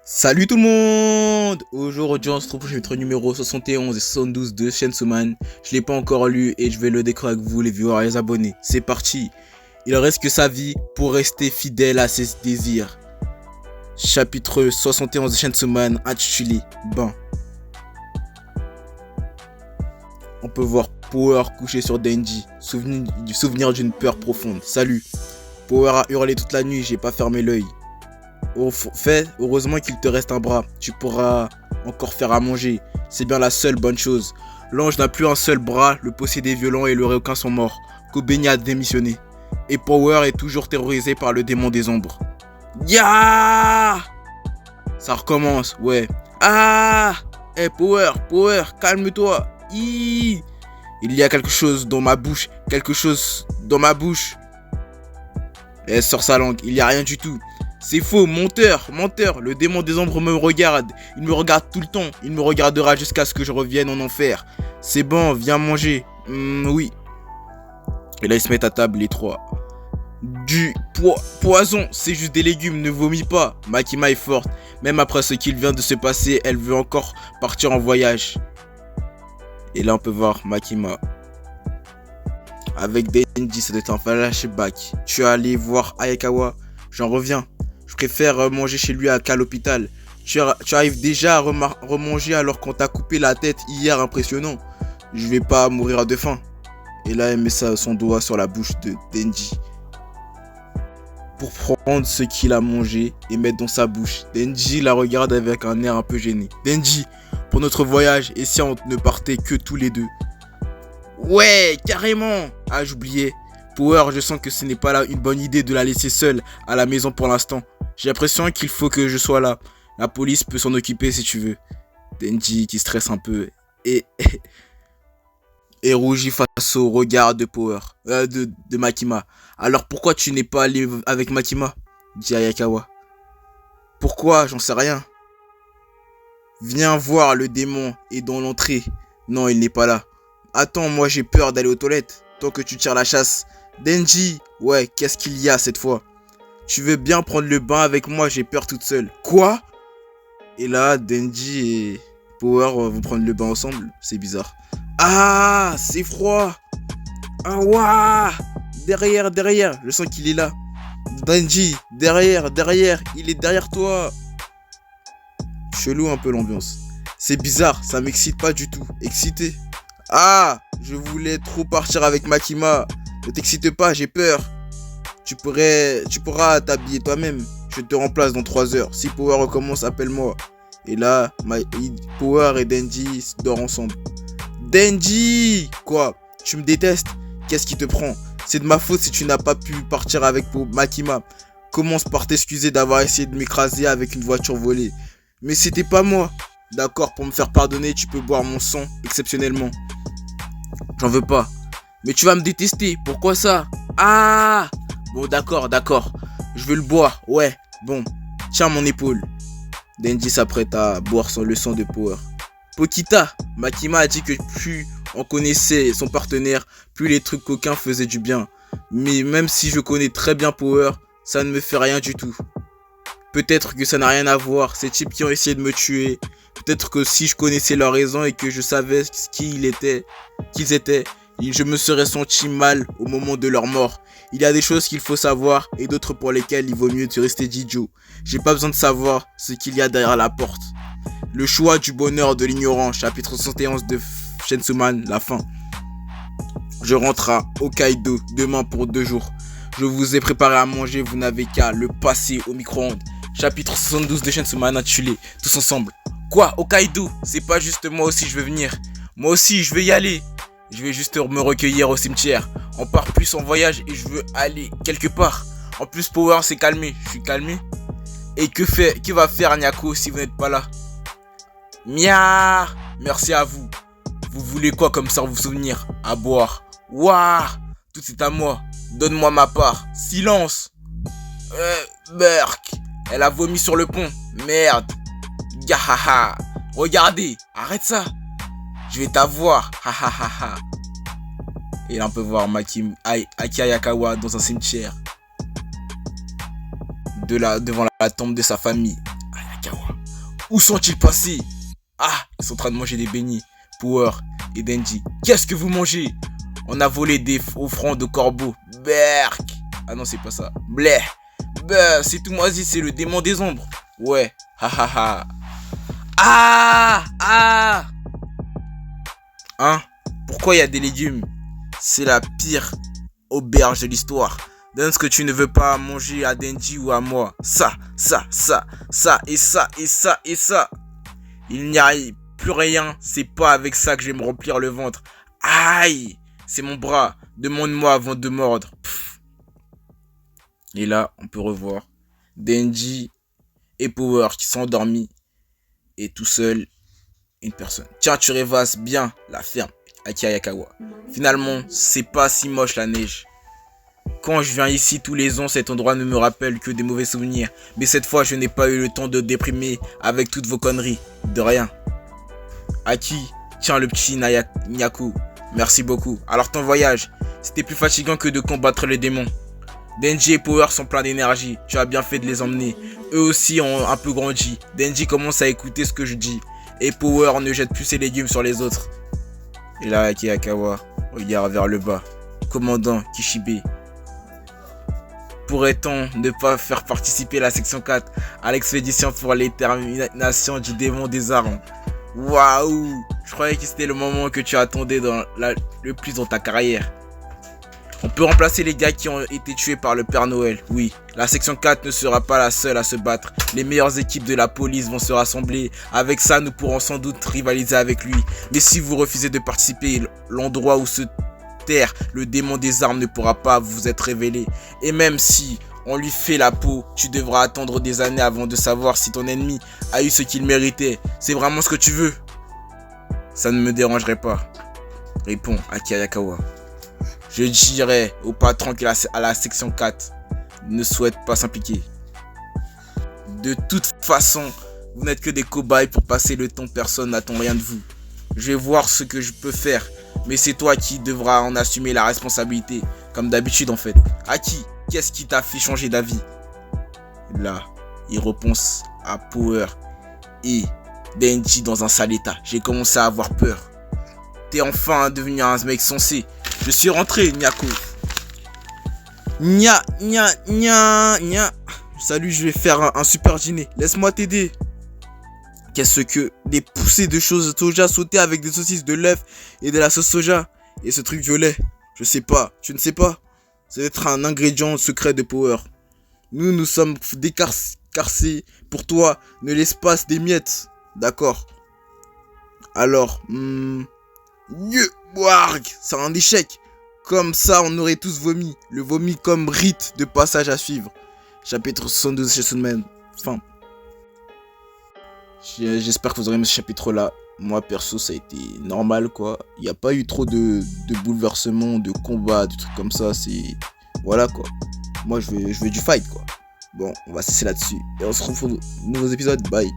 Salut tout le monde! Aujourd'hui on se retrouve pour le chapitre numéro 71 et 72 de Chainsaw Man. Je l'ai pas encore lu et je vais le découvrir avec vous les viewers et les abonnés. C'est parti! Il reste que sa vie pour rester fidèle à ses désirs. Chapitre 71 de Chainsaw Man intitulé Bain. On peut voir Power couché sur Denji, souvenir d'une peur profonde. Salut! Power a hurlé toute la nuit, j'ai pas fermé l'œil. Au fait, heureusement qu'il te reste un bras, tu pourras encore faire à manger, c'est bien la seule bonne chose. L'ange n'a plus un seul bras, le possédé violent et le requin sont morts, Kobeni a démissionné. Et Power est toujours terrorisé par le démon des ombres. Ya! Ça recommence, ouais. Ah! Hey Power, calme-toi. Il y a quelque chose dans ma bouche, Elle sort sa langue, il y a rien du tout. C'est faux, menteur, le démon des ombres me regarde. Il me regarde tout le temps, il me regardera jusqu'à ce que je revienne en enfer. C'est bon, viens manger. Oui. Et là ils se mettent à table les trois. Du poison, c'est juste des légumes, ne vomis pas. Makima est forte, même après ce qu'il vient de se passer, elle veut encore partir en voyage. Et là on peut voir Makima. Avec Denji, ça doit être un flashback. Tu es allé voir Ayakawa, j'en reviens. Je préfère manger chez lui qu'à l'hôpital. Tu arrives déjà à remanger alors qu'on t'a coupé la tête hier, impressionnant. Je vais pas mourir de faim. Et là, elle met son doigt sur la bouche de Denji. Pour prendre ce qu'il a mangé et mettre dans sa bouche. Denji la regarde avec un air un peu gêné. Denji, pour notre voyage, et si on ne partait que tous les deux? Ouais, carrément. Ah, j'oubliais. Power, je sens que ce n'est pas là une bonne idée de la laisser seule à la maison pour l'instant. J'ai l'impression qu'il faut que je sois là. La police peut s'en occuper si tu veux. Denji qui stresse un peu et rougit face au regard de Power, de Makima. Alors pourquoi tu n'es pas allé avec Makima? Dit Ayakawa. Pourquoi? J'en sais rien. Viens voir, le démon est dans l'entrée. Non, il n'est pas là. Attends, moi j'ai peur d'aller aux toilettes. Tant que tu tires la chasse. Denji, ouais, qu'est-ce qu'il y a cette fois? Tu veux bien prendre le bain avec moi, j'ai peur toute seule. Quoi? Et là, Denji et Power vont prendre le bain ensemble. C'est bizarre. Ah, c'est froid. Ah, waouh. Derrière. Je sens qu'il est là. Denji, derrière. Il est derrière toi. Chelou un peu l'ambiance. C'est bizarre, ça m'excite pas du tout. Excité. Ah, je voulais trop partir avec Makima. Ne t'excite pas, j'ai peur. Tu pourras t'habiller toi-même. Je te remplace dans 3 heures. Si Power recommence, appelle-moi. Et là, Power et Denji dorment ensemble. Denji! Quoi? Tu me détestes? Qu'est-ce qui te prend? C'est de ma faute si tu n'as pas pu partir avec Makima. Commence par t'excuser d'avoir essayé de m'écraser avec une voiture volée. Mais c'était pas moi. D'accord, pour me faire pardonner, tu peux boire mon sang exceptionnellement. J'en veux pas. Mais tu vas me détester, pourquoi ça? Ah! Bon, d'accord. Je veux le boire, ouais. Bon, tiens mon épaule. Denji s'apprête à boire le sang de Power. Pokita, Makima a dit que plus on connaissait son partenaire, plus les trucs coquins faisaient du bien. Mais même si je connais très bien Power, ça ne me fait rien du tout. Peut-être que ça n'a rien à voir, ces types qui ont essayé de me tuer. Peut-être que si je connaissais leurs raisons et que je savais qu'ils étaient, je me serais senti mal au moment de leur mort. Il y a des choses qu'il faut savoir et d'autres pour lesquelles il vaut mieux te rester d'idiot. J'ai pas besoin de savoir ce qu'il y a derrière la porte. Le choix du bonheur de l'ignorant, chapitre 71 de Chainsaw Man, la fin. Je rentre à Hokkaido demain pour 2 jours. Je vous ai préparé à manger, vous n'avez qu'à le passer au micro-ondes. Chapitre 72 de Chainsaw Man intitulé tous ensemble. Quoi, Hokkaido? C'est pas juste moi aussi je veux venir. Moi aussi je veux y aller. Je vais juste me recueillir au cimetière. On part plus en voyage et je veux aller quelque part. En plus Power s'est calmé. Je suis calmé. Et que va faire Nyako si vous n'êtes pas là? Mia. Merci à vous. Vous voulez quoi comme ça vous souvenir? À boire. Waouh. Tout est à moi. Donne-moi ma part. Silence. Berk. Elle a vomi sur le pont. Merde. Gahaha. Regardez. Arrête ça. Je vais t'avoir. Hahaha. Et là on peut voir Aki Ayakawa dans un cimetière. Devant la tombe de sa famille. Ayakawa. Où sont-ils passés? Ah, ils sont en train de manger des beignets. Power et Denji. Qu'est-ce que vous mangez? On a volé des offrandes de corbeaux. Berk. Ah non, c'est pas ça. Bleh. Bah, c'est tout moisi, c'est le démon des ombres. Ouais. Ha ha ha. Ah. Ah. Hein? Pourquoi il y a des légumes? C'est la pire auberge de l'histoire. Donne ce que tu ne veux pas manger à Denji ou à moi. Ça et ça et ça et ça. Il n'y a plus rien. C'est pas avec ça que je vais me remplir le ventre. Aïe. C'est mon bras. Demande-moi avant de mordre. Pff. Et là, on peut revoir Denji et Power qui sont endormis. Et tout seul, une personne. Tiens, tu rêvasses bien la ferme Aki Hayakawa. Finalement, c'est pas si moche la neige. Quand je viens ici tous les ans, cet endroit ne me rappelle que des mauvais souvenirs. Mais cette fois, je n'ai pas eu le temps de déprimer avec toutes vos conneries. De rien. Aki, tiens le petit Nyaku. Merci beaucoup. Alors ton voyage, c'était plus fatigant que de combattre les démons. Denji et Power sont pleins d'énergie. Tu as bien fait de les emmener. Eux aussi ont un peu grandi. Denji commence à écouter ce que je dis. Et Power ne jette plus ses légumes sur les autres. Et là, Aki Hayakawa regarde vers le bas. Commandant Kishibe. Pourrait-on ne pas faire participer la section 4 à l'expédition pour l'étermination du démon des armes? Waouh! Je croyais que c'était le moment que tu attendais le plus dans ta carrière. On peut remplacer les gars qui ont été tués par le Père Noël. Oui, la section 4 ne sera pas la seule à se battre. Les meilleures équipes de la police vont se rassembler. Avec ça, nous pourrons sans doute rivaliser avec lui. Mais si vous refusez de participer, l'endroit où se terre, le démon des armes ne pourra pas vous être révélé. Et même si on lui fait la peau, tu devras attendre des années avant de savoir si ton ennemi a eu ce qu'il méritait. C'est vraiment ce que tu veux? Ça ne me dérangerait pas. Répond Aki Hayakawa. Je dirais au patron que la section 4 ne souhaite pas s'impliquer. De toute façon, vous n'êtes que des cobayes pour passer le temps, personne n'attend rien de vous. Je vais voir ce que je peux faire, mais c'est toi qui devras en assumer la responsabilité, comme d'habitude en fait. Aki, qu'est-ce qui t'a fait changer d'avis? Là, il repense à Power et Denji dans un sale état. J'ai commencé à avoir peur. T'es enfin devenu un mec sensé. Je suis rentré, Nyako. Nya. Salut, je vais faire un super dîner. Laisse-moi t'aider. Qu'est-ce que des poussées de choses soja sautées avec des saucisses, de l'œuf et de la sauce soja? Et ce truc violet? Je sais pas. Tu ne sais pas? Ça doit être un ingrédient secret de Power. Nous sommes décarcés. Pour toi, ne laisse pas des miettes. D'accord. Alors, c'est un échec. Comme ça, on aurait tous vomi. Le vomi comme rite de passage à suivre. Chapitre 72 chez Sunman. Fin. J'espère que vous aurez aimé ce chapitre-là. Moi, perso, ça a été normal, quoi. Il n'y a pas eu trop de bouleversements, de combats, de trucs comme ça. C'est... Voilà, quoi. Moi, je veux du fight, quoi. Bon, on va cesser là-dessus. Et on se retrouve pour de nouveaux épisodes. Bye.